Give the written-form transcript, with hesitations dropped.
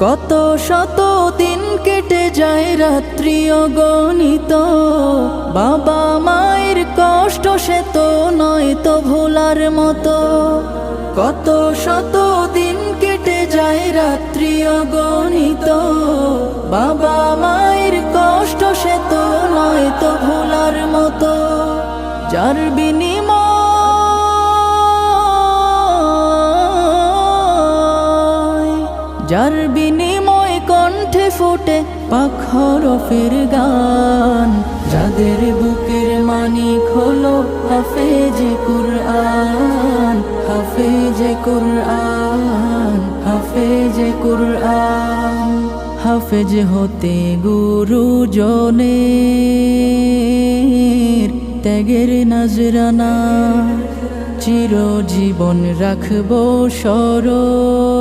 কত শত দিন কেটে যায় রাত্রি অগণিত, বাবা মায়ের কষ্ট সে তো নয় তো ভোলার মতো। কত শত দিন কেটে যায় রাত্রি অগণিত, বাবা মায়ের কষ্ট সে তো নয় তো ভোলার মতো। যার বিনিময় কণ্ঠে ফোটে পাক হরফের গান, যাদের বুকের মানিক হলো হাফেজে কুরআন, হাফেজে কুরআন, হাফেজে কুরআন। হাফেজ হতে গুরুজনের ত্যাগের নজরানা, চিরজীবন রাখবো স্মরণ।